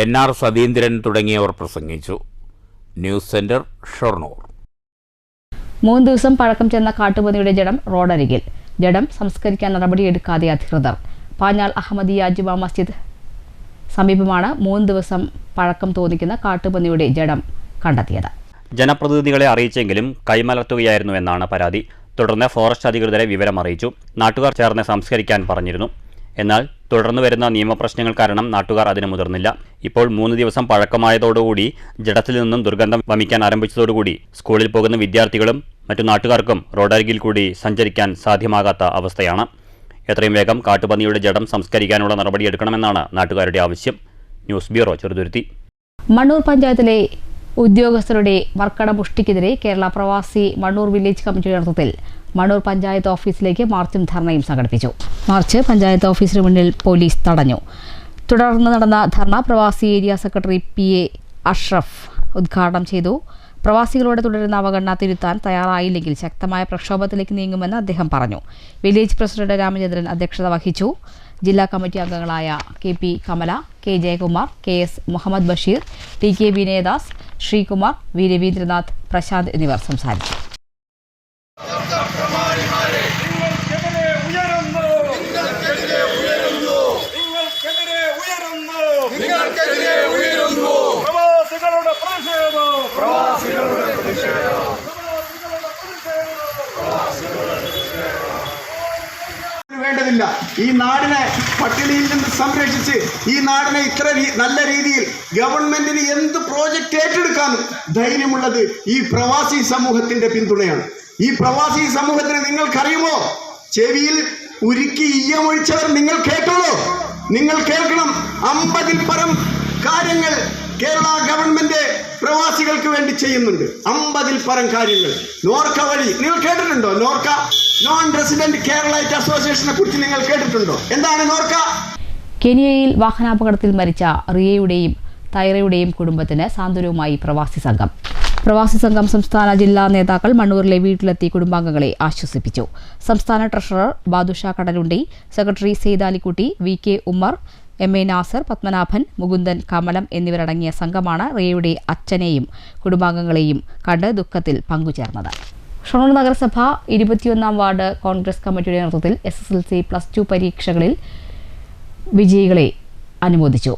NR സതീന്ദ്രൻ തുടങ്ങിയവർ പ്രസംഗിച്ചു. News centre, Shoranur. 3 ദിവസം പഴക്കം ചെന്ന കാട്ടുപന്നിയുടെ ജഡം റോഡരികിൽ. ജഡം സംസ്കരിക്കാൻ നടപടിയെടുക്കാതെ അധികൃതർ. പാഞ്ഞാൾ അഹമ്മദിയ ജുമാ മസ്ജിദ് സമീപമാണ് 3 ദിവസം പഴക്കം തോന്നിക്കുന്ന കാട്ടുപന്നിയുടെ ജഡം കണ്ടെത്തിയത്. ജനപ്രതിനിധികളെ അറിയിച്ചെങ്കിലും കൈമലർത്തുകയായിരുന്നു എന്നാണ് പരാതി. തുടർന്ന് ഫോറസ്റ്റ് അധികൃതരെ വിവരം അറിയിച്ചു. നാട്ടുകാർ ചേർന്ന് സംസ്കരിക്കാൻ പറഞ്ഞിരുന്നു. എന്നാൽ തുടർന്നു വരുന്ന നിയമപ്രശ്നങ്ങൾ കാരണം നാട്ടുകാർ അതിന് മുതിർന്നില്ല. ഇപ്പോൾ 3 ദിവസം പഴക്കമായതോടുകൂടി ജഡത്തിൽ നിന്നും ദുർഗന്ധം വമിക്കാൻ ആരംഭിച്ചതോടുകൂടി സ്കൂളിൽ പോകുന്ന വിദ്യാർത്ഥികളും മറ്റു നാട്ടുകാർക്കും റോഡരികിൽ കൂടി സഞ്ചരിക്കാൻ സാധ്യമാകാത്ത അവസ്ഥയാണ്. എത്രയും വേഗം കാട്ടുപന്നിയുടെ ജഡം സംസ്കരിക്കാനുള്ള നടപടിയെടുക്കണമെന്നാണ് നാട്ടുകാരുടെ ആവശ്യം. News bureau, Cheruthuruthy. മണ്ണൂർ പഞ്ചായത്തിലെ ഉദ്യോഗസ്ഥരുടെ മർക്കടമുഷ്ടിക്കെതിരെ കേരള പ്രവാസി മണ്ണൂർ വില്ലേജ് കമ്മിറ്റിയുടെ നേതൃത്വത്തിൽ മണ്ണൂർ പഞ്ചായത്ത് ഓഫീസിലേക്ക് മാർച്ചും ധർണയും സംഘടിപ്പിച്ചു. മാർച്ച് പഞ്ചായത്ത് ഓഫീസിന് മുന്നിൽ പോലീസ് തടഞ്ഞു. തുടർന്ന് നടന്ന ധർണ പ്രവാസി ഏരിയ സെക്രട്ടറി PA അഷ്റഫ് ഉദ്ഘാടനം ചെയ്തു. പ്രവാസികളോട് തുടരുന്ന അവഗണന തിരുത്താൻ തയ്യാറായില്ലെങ്കിൽ ശക്തമായ പ്രക്ഷോഭത്തിലേക്ക് നീങ്ങുമെന്ന് അദ്ദേഹം പറഞ്ഞു. വില്ലേജ് പ്രസിഡന്റ് രാമചന്ദ്രൻ അധ്യക്ഷത വഹിച്ചു. ജില്ലാ കമ്മിറ്റി അംഗങ്ങളായ KP Kamala, K Jayakumar, KS Muhammad Basheer, TK Vinayadas, Sreekumar, V Ravindranath, Prashant എന്നിവർ സംസാരിച്ചു. വേണ്ടതില്ല. ഈ നാടിനെ പട്ടിണിയിൽ നിന്ന് സംരക്ഷിച്ച് ഈ നാടിനെ ഇത്ര നല്ല രീതിയിൽ ഗവൺമെന്റിന് എന്ത് പ്രോജക്റ്റ് ഏറ്റെടുക്കാനും ധൈര്യമുള്ളത് ഈ പ്രവാസി സമൂഹത്തിന്റെ പിന്തുണയാണ്. ഈ പ്രവാസി സമൂഹത്തിന് നിങ്ങൾക്കറിയുമോ? ചെവിയിൽ ഉരുക്കി ഈയമൊഴിച്ചവർ നിങ്ങൾ കേട്ടോളൂ, നിങ്ങൾ കേൾക്കണം. 50-ൽ പരം കാര്യങ്ങൾ കേരള ഗവൺമെന്റ് പ്രവാസികൾക്ക് വേണ്ടി ചെയ്യുന്നുണ്ട്. 50-ൽ പരം കാര്യങ്ങൾ. നോർക്ക വഴി നിങ്ങൾ കേട്ടിട്ടുണ്ടോ? നോർക്ക, നോൺ റെസിഡന്റ് കേരളൈറ്റ് അസോസിയേഷനെ കുറിച്ച് നിങ്ങൾ കേട്ടിട്ടുണ്ടോ? എന്താണ് നോർക്ക? കെനിയയിൽ വാഹനാപകടത്തിൽ മരിച്ച റിയയുടെയും തൈറയുടെയും കുടുംബത്തിന് സാന്ത്വനവുമായി പ്രവാസി സംഘം സംസ്ഥാന ജില്ലാ നേതാക്കൾ മണ്ണൂരിലെ വീട്ടിലെത്തി കുടുംബാംഗങ്ങളെ ആശ്വസിപ്പിച്ചു. സംസ്ഥാന treasurer Badusha Kadalundi, secretary Saidalikutty, VK Ummer, MA Nasar, Padmanabhan, Mukundan, Kamalam എന്നിവരടങ്ങിയ സംഘമാണ് റിയയുടെ അച്ഛനെയും കുടുംബാംഗങ്ങളെയും കണ്ട് ദുഃഖത്തിൽ പങ്കുചേർന്നത്. ഷൊർണൂർ നഗരസഭ 21-ാം വാർഡ് കോൺഗ്രസ് കമ്മിറ്റിയുടെ നേതൃത്വത്തിൽ SSLC+2 പരീക്ഷകളിൽ വിജയികളെ അനുമോദിച്ചു.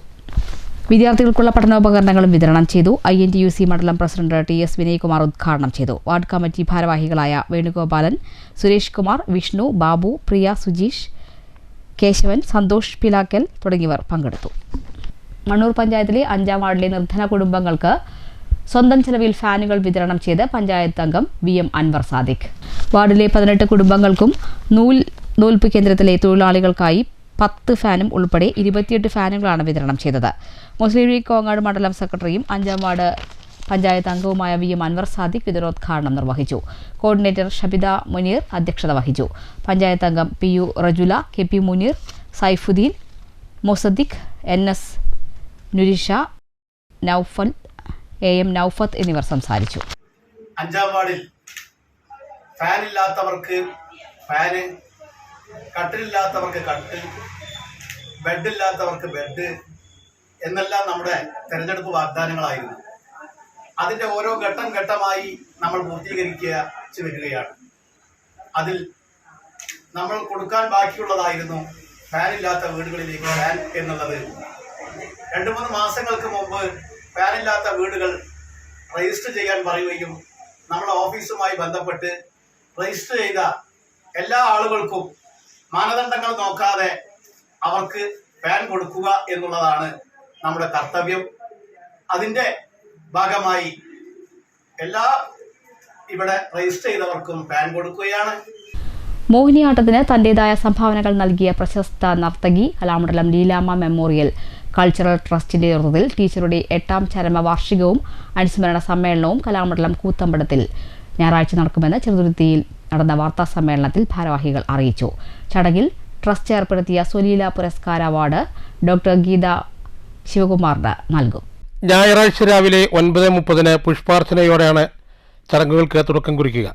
വിദ്യാർത്ഥികൾക്കുള്ള പഠനോപകരണങ്ങളും വിതരണം ചെയ്തു. INTUC മണ്ഡലം പ്രസിഡന്റ് TS വിനയ്കുമാർ ഉദ്ഘാടനം ചെയ്തു. വാർഡ് കമ്മിറ്റി ഭാരവാഹികളായ വേണുഗോപാലൻ, സുരേഷ് കുമാർ, വിഷ്ണു, ബാബു, പ്രിയ, സുജീഷ്, കേശവൻ, സന്തോഷ് പിലാക്കൽ തുടങ്ങിയവർ പങ്കെടുത്തു. മണ്ണൂർ പഞ്ചായത്തിലെ 5-ാം വാർഡിലെ നിർധന കുടുംബങ്ങൾക്ക് സ്വന്തം ചെലവിൽ ഫാനുകൾ വിതരണം ചെയ്ത് പഞ്ചായത്ത് അംഗം VM അൻവർ സാദിഖ്. വാർഡിലെ 18 കുടുംബങ്ങൾക്കും നൂൽപ്പ് കേന്ദ്രത്തിലെ തൊഴിലാളികൾക്കായി 10 ഫാനും ഉൾപ്പെടെ 28 ഫാനുകളാണ് വിതരണം ചെയ്തത്. മുസ്ലിം ലീഗ് കോങ്ങാട് മണ്ഡലം സെക്രട്ടറിയും 5-ാം വാർഡ് പഞ്ചായത്ത് അംഗവുമായ VM അൻവർ സാദിഖ് വിതരണോദ്ഘാടനം നിർവഹിച്ചു. കോർഡിനേറ്റർ ഷബിത മുനീർ അധ്യക്ഷത വഹിച്ചു. പഞ്ചായത്ത് അംഗം PU Rajula, KP Muneer, Saifuddin, മൊസദ്ദിഖ്, NS നുരിഷ, Noufal, AM നൌഫത്ത് എന്നിവർ സംസാരിച്ചു. 5-ാം വാർഡിൽ ഫാനില്ലാത്തവർക്ക് ഫാന്, കട്ടിലില്ലാത്തവർക്ക് കട്ടിൽ, ബെഡില്ലാത്തവർക്ക് ബെഡ് എന്നെല്ലാം നമ്മുടെ തെരഞ്ഞെടുപ്പ് വാഗ്ദാനങ്ങളായിരുന്നു. അതിൻ്റെ ഓരോ ഘട്ടം ഘട്ടമായി നമ്മൾ പൂർത്തീകരിച്ചു വരികയാണ്. അതിൽ നമ്മൾ കൊടുക്കാൻ ബാക്കിയുള്ളതായിരുന്നു ഫാനില്ലാത്ത വീടുകളിലേക്ക് ഫാൻ എന്നുള്ളത്. 2-3 മാസങ്ങൾക്ക് മുമ്പ് ഫാനില്ലാത്ത വീടുകൾ രജിസ്റ്റർ ചെയ്യാൻ പറയുകയും നമ്മുടെ ഓഫീസുമായി ബന്ധപ്പെട്ട് രജിസ്റ്റർ ചെയ്ത എല്ലാ ആളുകൾക്കും മാനദണ്ഡങ്ങൾ നോക്കാതെ അവർക്ക് ഫാൻ കൊടുക്കുക എന്നുള്ളതാണ് നമ്മുടെ കർത്തവ്യം. അതിൻ്റെ ഭാഗമായി എല്ലാ ഇവിടെ രജിസ്റ്റർ ചെയ്തവർക്കും ഫാൻ കൊടുക്കുകയാണ്. മോഹിനിയാട്ടത്തിന് തന്റേതായ സംഭാവനകൾ നൽകിയ പ്രശസ്ത നർത്തകി കലാമണ്ഡലം ലീലാമ്മ മെമ്മോറിയൽ കൾച്ചറൽ ട്രസ്റ്റിന്റെ നേതൃത്വത്തിൽ ടീച്ചറുടെ 8ാം ചരമവാർഷികവും അനുസ്മരണ സമ്മേളനവും കലാമണ്ഡലം കൂത്തമ്പലത്തിൽ ഞായറാഴ്ച നടക്കുമെന്ന് ചെറുതുരുത്തിയിൽ നടന്ന വാർത്താ സമ്മേളനത്തിൽ ഭാരവാഹികൾ അറിയിച്ചു. ചടങ്ങിൽ ട്രസ്റ്റ് ഏർപ്പെടുത്തിയ സ്വലീല പുരസ്കാര അവാർഡ് ഡോക്ടർ ഗീത ശിവകുമാറിന് നൽകും. ഞായറാഴ്ച രാവിലെ 9:30 പുഷ്പാർച്ചനയോടെയാണ് ചടങ്ങുകൾക്ക് തുടക്കം കുറിക്കുക.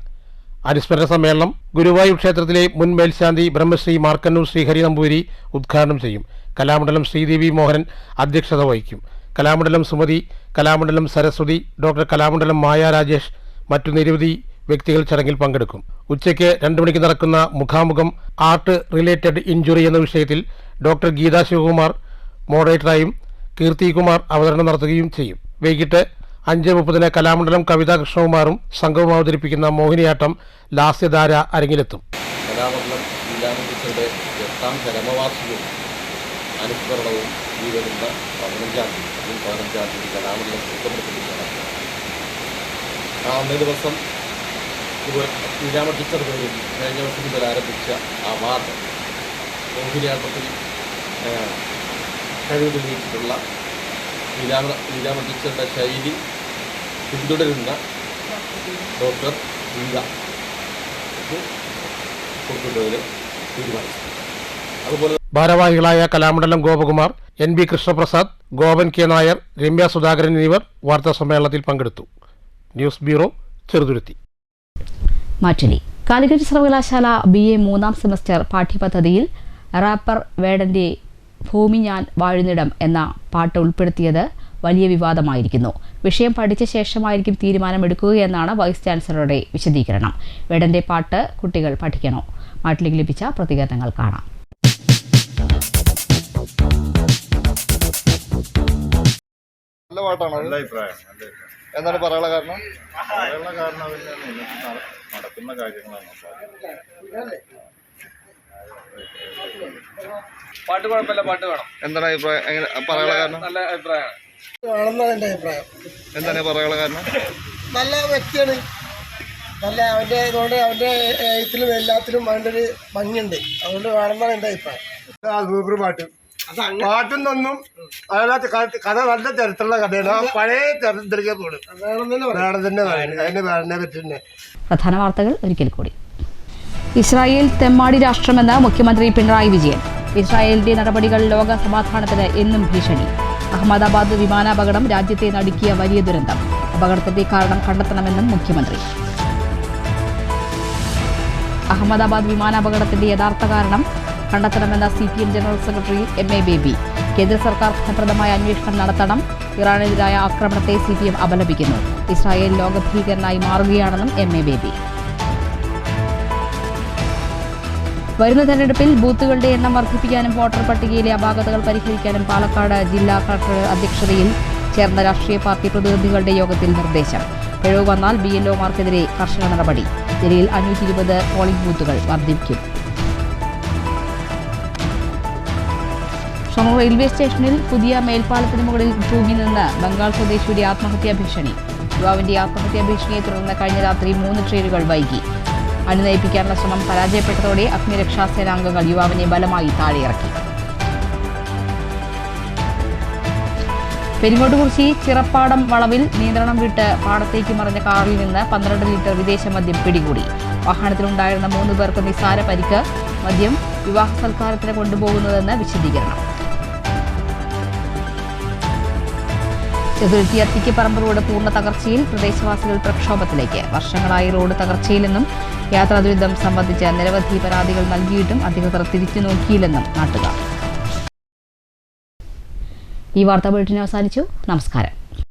അനുസ്മരണ സമ്മേളനം ഗുരുവായൂർ ക്ഷേത്രത്തിലെ മുൻ മേൽശാന്തി ബ്രഹ്മശ്രീ മാർക്കന്നൂർ ശ്രീഹരി നമ്പൂതിരി ഉദ്ഘാടനം ചെയ്യും. കലാമണ്ഡലം ശ്രീദേവി മോഹനൻ അധ്യക്ഷത വഹിക്കും. കലാമണ്ഡലം സുമതി, കലാമണ്ഡലം സരസ്വതി, ഡോക്ടർ കലാമണ്ഡലം മായ രാജേഷ്, മറ്റു നിരവധി വ്യക്തികൾ ചടങ്ങിൽ പങ്കെടുക്കും. ഉച്ചയ്ക്ക് 2 മണിക്ക് നടക്കുന്ന മുഖാമുഖം ആർട്ട് റിലേറ്റഡ് ഇഞ്ചുറി എന്ന വിഷയത്തിൽ ഡോക്ടർ ഗീത ശിവകുമാർ മോഡറേറ്ററായും കീർത്തികുമാർ അവതരണം നടത്തുകയും ചെയ്യും. വൈകിട്ട് 5:30 കലാമണ്ഡലം കവിതാ കൃഷ്ണകുമാറും സംഘവും അവതരിപ്പിക്കുന്ന മോഹിനിയാട്ടം ലാസ്യധാര അരങ്ങിലെത്തും. കലാമണ്ഡലം ലീലാമണ്ഡലത്തിന്റെ 8ാം ചരമവാർഷികവും അനുസ്മരണവും ഈ വരുന്ന 15-ാം തീയതി കലാമണ്ഡലം കുറ്റപ്പെടുത്തി നടക്കും. അന്നേ ദിവസം ലീലാമ ടീച്ചർ പേരിൽ കഴിഞ്ഞ വർഷം മുതൽ ആരംഭിച്ച അവാർഡ് മോഹിനിയാട്ടത്തിൽ കഴിവ് തെളിയിച്ചിട്ടുള്ള ലീലാമ ടീച്ചറുടെ ശൈലി പിന്തുടരുന്ന ഡോക്ടർ ഗീത കൊടുക്കുന്നതിന് തീരുമാനിച്ചു. അതുപോലെ ഭാരവാഹികളായ കലാമണ്ഡലം ഗോപകുമാർ, NB കൃഷ്ണപ്രസാദ്, ഗോപൻ കെ നായർ, രമ്യ സുധാകരൻ എന്നിവർ വാർത്താ സമ്മേളനത്തിൽ പങ്കെടുത്തു. News bureau, Cheruthuruthy. മാറ്റലി കാലിക്കറ്റ് സർവകലാശാല BA 3ാം സെമസ്റ്റർ പാഠ്യപദ്ധതിയിൽ റാപ്പർ വേടന്റെ ഭൂമി ഞാൻ വാഴുന്നിടം എന്ന പാട്ട് ഉൾപ്പെടുത്തിയത് വലിയ വിവാദമായിരിക്കുന്നു. വിഷയം പഠിച്ച ശേഷമായിരിക്കും തീരുമാനമെടുക്കുകയെന്നാണ് വൈസ് ചാൻസലറുടെ വിശദീകരണം. വേടന്റെ പാട്ട് കുട്ടികൾ പഠിക്കണോ? മാറ്റലിക്ക് ലഭിച്ച പ്രതികരണങ്ങൾ കാണാം. നല്ല പാട്ടാണ്. നല്ല അഭിപ്രായം. എന്താണ് പറയാനുള്ള കാരണം? നടക്കുന്ന കാര്യങ്ങളാണ്. പാട്ട് കുഴപ്പമില്ല, പാട്ട് വേണം. എന്താണ് അഭിപ്രായം? എങ്ങനെ പറയാനുള്ള കാരണം? നല്ല അഭിപ്രായമാണ്. വേണമെന്നാണ് എൻ്റെ അഭിപ്രായം. എന്താണ് പറയാനുള്ള കാരണം? നല്ല വ്യക്തിയാണ്. നല്ല അവൻ്റെ ഇതുകൊണ്ട് അവൻ്റെ എഴുത്തിലും എല്ലാത്തിലും അവൻ്റെ ഒരു ഭംഗിയുണ്ട്. അതുകൊണ്ട് വേണമെന്നാണ് എൻ്റെ അഭിപ്രായം. സൂപ്പർ പാട്ട്. പാട്ടും തന്നും അതിനകത്ത് കഥ നല്ല ചരിത്രമുള്ള കഥയാണ്. ആ പഴയ ചരിത്രത്തിലേക്ക് പോലും വേണം തന്നെ പറയുന്നത്. അതിന് വേണനെ പറ്റുന്നെ. പ്രധാന വാർത്തകൾ ഒരിക്കൽ കൂടി. ഇസ്രായേൽ തെമ്മാടി രാഷ്ട്രമെന്ന് മുഖ്യമന്ത്രി പിണറായി വിജയൻ. ഇസ്രായേലിന്റെ നടപടികൾ ലോക സമാധാനത്തിന് എന്നും ഭീഷണി. അഹമ്മദാബാദ് വിമാനാപകടം രാജ്യത്തെ നടുക്കിയ വലിയ ദുരന്തം. അപകടത്തിന്റെ കാരണം കണ്ടെത്തണമെന്നും മുഖ്യമന്ത്രി. അഹമ്മദാബാദ് വിമാനാപകടത്തിന്റെ യഥാർത്ഥ കാരണം കണ്ടെത്തണമെന്ന CPM general secretary MA Baby. കേന്ദ്ര സർക്കാർ ഫലപ്രദമായ അന്വേഷണം നടത്തണം. ഇറാനെതിരായ ആക്രമണത്തെ CPM അപലപിക്കുന്നു. ഇസ്രായേൽ ലോകഭീകരനായി മാറുകയാണെന്നും MA ബേബി. വരുന്ന തെരഞ്ഞെടുപ്പിൽ ബൂത്തുകളുടെ എണ്ണം വർദ്ധിപ്പിക്കാനും വോട്ടർ പട്ടികയിലെ അപാകതകൾ പരിഹരിക്കാനും പാലക്കാട് ജില്ലാ കളക്ടർ അധ്യക്ഷതയിൽ ചേർന്ന രാഷ്ട്രീയ പാർട്ടി പ്രതിനിധികളുടെ യോഗത്തിൽ നിർദ്ദേശം. പിഴവ് വന്നാൽ BLOമാർക്കെതിരെ കർശന നടപടി. ജില്ലയിൽ 520 പോളിംഗ് ബൂത്തുകൾ വർദ്ധിപ്പിക്കും. ഷൊർണൂർ റെയിൽവേ സ്റ്റേഷനിൽ പുതിയ മേൽപ്പാലത്തിന് മുകളിൽ തൂങ്ങി നിന്ന് ബംഗാൾ സ്വദേശിയുടെ ആത്മഹത്യാ ഭീഷണി. യുവാവിന്റെ ആത്മഹത്യാ ഭീഷണിയെ തുടർന്ന് കഴിഞ്ഞ രാത്രി 3 ട്രെയിനുകൾ വൈകി. അണിനയിപ്പിക്കാനുള്ള ശ്രമം പരാജയപ്പെട്ടതോടെ അഗ്നിരക്ഷാസേനാംഗങ്ങൾ യുവാവിനെ ബലമായി താഴെയിറക്കി. പെരിങ്ങോട്ടുകുറിശി ചിറപ്പാടം വളവിൽ നിയന്ത്രണം വിട്ട് പാടത്തേക്ക് മറിഞ്ഞ കാറിൽ നിന്ന് 12 ലിറ്റർ വിദേശ മദ്യം പിടികൂടി. വാഹനത്തിലുണ്ടായിരുന്ന 3 പേർക്ക് നിസ്സാര പരിക്ക്. മദ്യം വിവാഹ സൽക്കാരത്തിന് കൊണ്ടുപോകുന്നതെന്ന് വിശദീകരണം. ചെറുതുരുത്തി അത്തിക്കപ്പറമ്പ് റോഡ് പൂർണ്ണ തകർച്ചയിൽ. പ്രദേശവാസികൾ പ്രക്ഷോഭത്തിലേക്ക്. വർഷങ്ങളായി റോഡ് തകർച്ചയിലെന്നും യാത്രാ ദുരിതം സംബന്ധിച്ച് നിരവധി പരാതികൾ നൽകിയിട്ടും അധികൃതർ തിരിച്ചു നോക്കിയില്ലെന്നും നാട്ടുകാർ. ഈ വാർത്താ ബുള്ളറ്റിൻ അവസാനിച്ചു. നമസ്കാരം.